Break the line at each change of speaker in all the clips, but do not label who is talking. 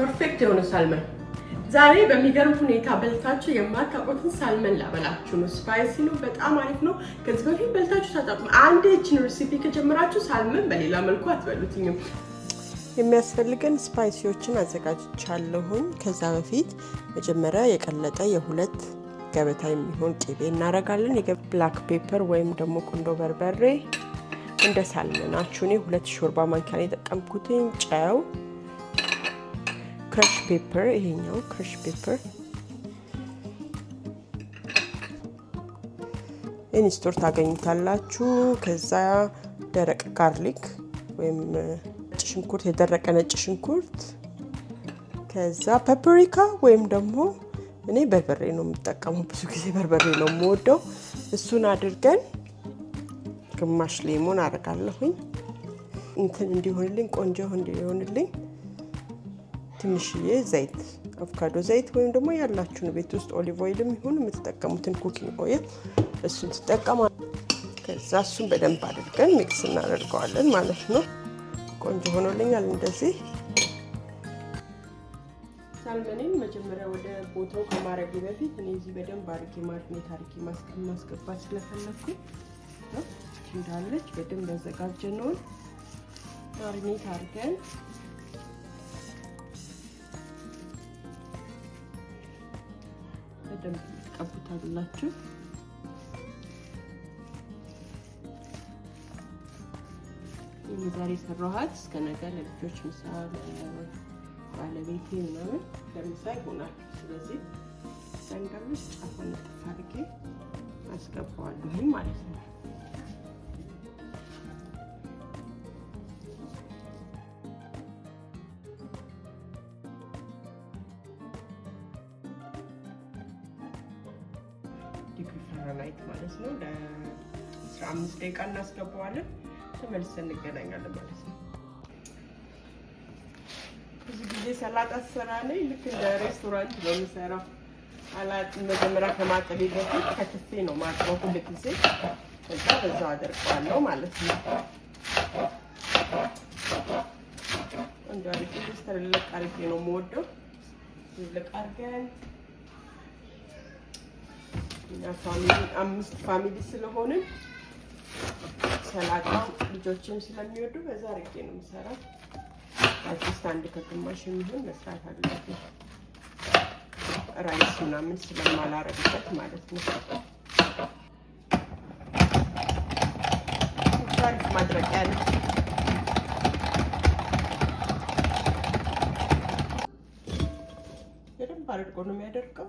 ፐርፌክት የሆነ ሳልመን ዛሬ በሚገርም ሁኔታ በልታችሁ የማታውቁትን ሳልመን ላበላችሁ ነው። ስፓይሲ ነው፣ በጣም አሪፍ ነው። ከዚህ በፊት በልታችሁ ታጣቁ። አንድ እቺን ሬሲፒ ከጀመራችሁ ሳልመን በሌላ መልኩ አትበሉትኝም። የሚያስፈልገን ስፓይሲዎችን አዘጋጅቻለሁኝ። ከዛ በፊት መጀመሪያ የቀለጠ የሁለት ገበታ የሚሆን ቅቤ እናረጋለን። ብላክ ፔፐር ወይም ደግሞ ቁንዶ በርበሬ እንደ ሳልመናችሁ። እኔ 2 ሾርባ ማንኪያ ነው የተጠቀምኩትኝ። ጨው፣ ክረሽ ፔፐር፣ ይሄኛው ክረሽ ፔፐር ኢንስቶር ታገኙታላችሁ። ከዛ ደረቅ ጋርሊክ ወይም ነጭ ሽንኩርት፣ የደረቀ ነጭ ሽንኩርት። ከዛ ፓፕሪካ ወይም ደግሞ እኔ በርበሬ ነው የምጠቀመው። ብዙ ጊዜ በርበሬ ነው የምወደው። እሱን አድርገን ግማሽ ሌሞን አደርጋለሁኝ እንትን እንዲሆንልኝ ቆንጆ እንዲሆንልኝ። ትንሽዬ ዘይት፣ አቮካዶ ዘይት ወይም ደግሞ ያላችሁን ቤት ውስጥ ኦሊቭ ኦይልም ይሁን የምትጠቀሙትን ኩኪንግ ኦይል እሱን ትጠቀማላችሁ። ከዛ እሱን በደንብ አድርገን ሚክስ እናደርገዋለን ማለት ነው። ቆንጆ ሆኖልኛል እንደዚህ። ሳልመኔን መጀመሪያ ወደ ቦታው ከማድረግ በፊት እኔ እዚህ በደንብ አድርጌ ማርኔት አድርጌ ማስገባት ስለፈለኩ ነው። እንዳለች በደንብ ያዘጋጀነውን ማርኔት አድርገን በደንብ ትቀቡታላችሁ። ዛሬ ሰራኋት እስከ ነገ ለልጆች ምሳ ባለቤቴ ምናምን ለምሳ ይሆናል። ስለዚህ ሰንጋውስ ጫፋን ጥፍ አድርጌ አስገባዋለሁ ማለት ነው። ዲግሪ ፋራናይት ማለት ነው። ለ15 ደቂቃ እናስገባዋለን። ተመልሰን እንገናኛለን ማለት ነው። ብዙ ጊዜ ሰላጣ ሰራ ነኝ። ልክ እንደ ሬስቶራንት ነው የምሰራው። አላጥ መጀመሪያ ከማጠቤ በፊት ከትፌ ነው ማጥበው ሁሉ ጊዜ። ከዛ በዛው አደርቀዋለሁ ማለት ነው። እንደ አሪፍ ተስተልልቅ አሪፍ ነው የምወደው። ልቅ አድርገን እና ፋሚሊ 5 ፋሚሊ ስለሆንን ሰላጣው ልጆችም ስለሚወዱ በዛ አድርጌ ነው የምሰራው። አትሊስት አንድ ከግማሽ የሚሆን መስራት አለብኝ። ራይስ ምናምን ስለማላረግበት ማለት ነው። አሪፍ ማድረቂያ ነው። በደንብ አድርጎ ነው የሚያደርገው።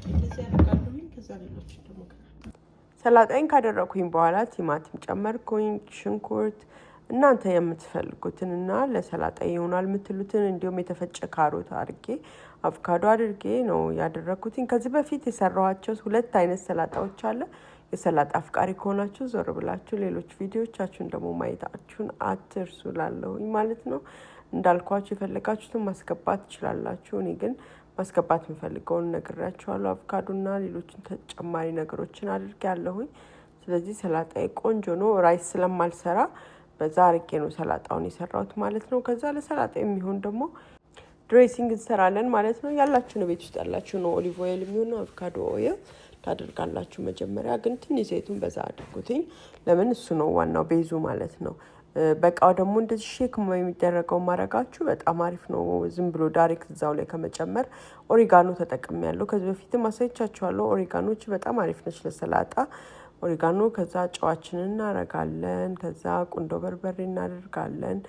እንደዚህ ያደርጋለሁኝ። ከዛ ሌሎች ደግሞ ሰላጣይን ካደረኩኝ በኋላ ቲማቲም ጨመርኩኝ፣ ሽንኩርት እናንተ የምትፈልጉትን እና ለሰላጣ ይሆናል የምትሉትን እንዲሁም የተፈጨ ካሮት አድርጌ አቮካዶ አድርጌ ነው ያደረኩትኝ። ከዚህ በፊት የሰራኋቸው 2 አይነት ሰላጣዎች አለ። የሰላጣ አፍቃሪ ከሆናችሁ ዞር ብላችሁ ሌሎች ቪዲዮቻችሁን ደግሞ ማየታችሁን አትርሱ ላለሁኝ ማለት ነው። እንዳልኳችሁ የፈለጋችሁትን ማስገባት ትችላላችሁ። እኔ ግን ማስገባት የምፈልገውን ነግራችኋለሁ። አቮካዶና ሌሎችን ተጨማሪ ነገሮችን አድርጌ ያለሁኝ። ስለዚህ ሰላጣዬ ቆንጆ ነው። ራይስ ስለማልሰራ በዛ አርቄ ነው ሰላጣውን የሰራሁት ማለት ነው። ከዛ ለሰላጣ የሚሆን ደግሞ ድሬሲንግ እንሰራለን ማለት ነው። ያላችሁ ቤት ውስጥ ያላችሁ ነው ኦሊቭ ኦይል የሚሆን አቮካዶ ኦይል ታደርጋላችሁ። መጀመሪያ ግን ትንሽ ዘይቱን በዛ አድርጉትኝ። ለምን እሱ ነው ዋናው ቤዙ ማለት ነው። በቃው ደግሞ እንደዚህ ሼክ የሚደረገው ማረጋችሁ በጣም አሪፍ ነው። ዝም ብሎ ዳይሬክት እዛው ላይ ከመጨመር ኦሪጋኖ ተጠቅሜያለሁ። ከዚህ በፊትም አሳይቻችኋለሁ። ኦሪጋኖች በጣም አሪፍ ነች ለሰላጣ ኦሪጋኖ። ከዛ ጨዋችንን እናረጋለን። ከዛ ቁንዶ በርበሬ እናደርጋለን።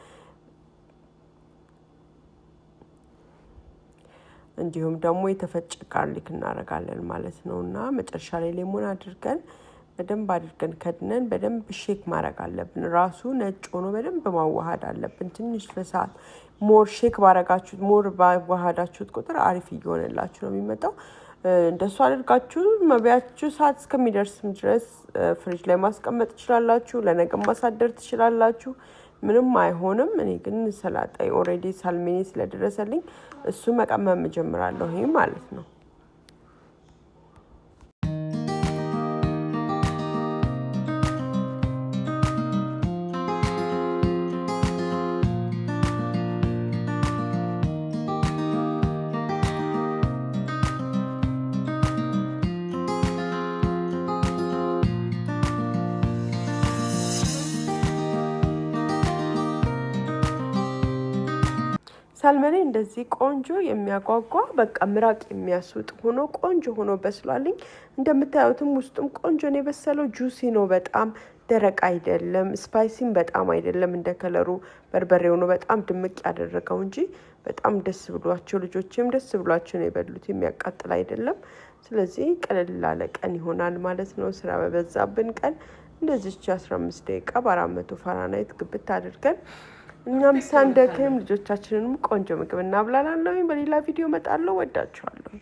እንዲሁም ደግሞ የተፈጨ ጋርሊክ እናረጋለን ማለት ነውና መጨረሻ ላይ ሌሞን አድርገን በደንብ አድርገን ከድነን በደንብ ሼክ ማድረግ አለብን። ራሱ ነጭ ሆኖ በደንብ ማዋሃድ አለብን። ትንሽ ለሰዓት ሞር ሼክ ባረጋችሁት ሞር ባዋሃዳችሁት ቁጥር አሪፍ እየሆነላችሁ ነው የሚመጣው። እንደሱ አድርጋችሁ መብያችሁ ሰዓት እስከሚደርስም ድረስ ፍሪጅ ላይ ማስቀመጥ ትችላላችሁ። ለነገ ማሳደር ትችላላችሁ። ምንም አይሆንም። እኔ ግን ሰላጣ ኦሬዲ ሳልሜኔ ስለደረሰልኝ እሱ መቀመም ጀምራለሁ ይሄ ማለት ነው። ሳልመኔ እንደዚህ ቆንጆ የሚያጓጓ በቃ ምራቅ የሚያስውጥ ሆኖ ቆንጆ ሆኖ በስሏልኝ። እንደምታዩትም ውስጡም ቆንጆ ነው የበሰለው። ጁሲ ነው በጣም ደረቅ አይደለም፣ ስፓይሲም በጣም አይደለም። እንደ ከለሩ በርበሬው ነው በጣም ድምቅ ያደረገው እንጂ በጣም ደስ ብሏቸው ልጆችም ደስ ብሏቸው ነው የበሉት። የሚያቃጥል አይደለም። ስለዚህ ቀለል ላለ ቀን ይሆናል ማለት ነው። ስራ በበዛብን ቀን እንደዚች 15 ደቂቃ በ400 ፋራናይት ግብት አድርገን እኛም ሳንደክም ልጆቻችንንም ቆንጆ ምግብ እናብላላለሁ። በሌላ ቪዲዮ እመጣለሁ። ወዳችኋለሁ።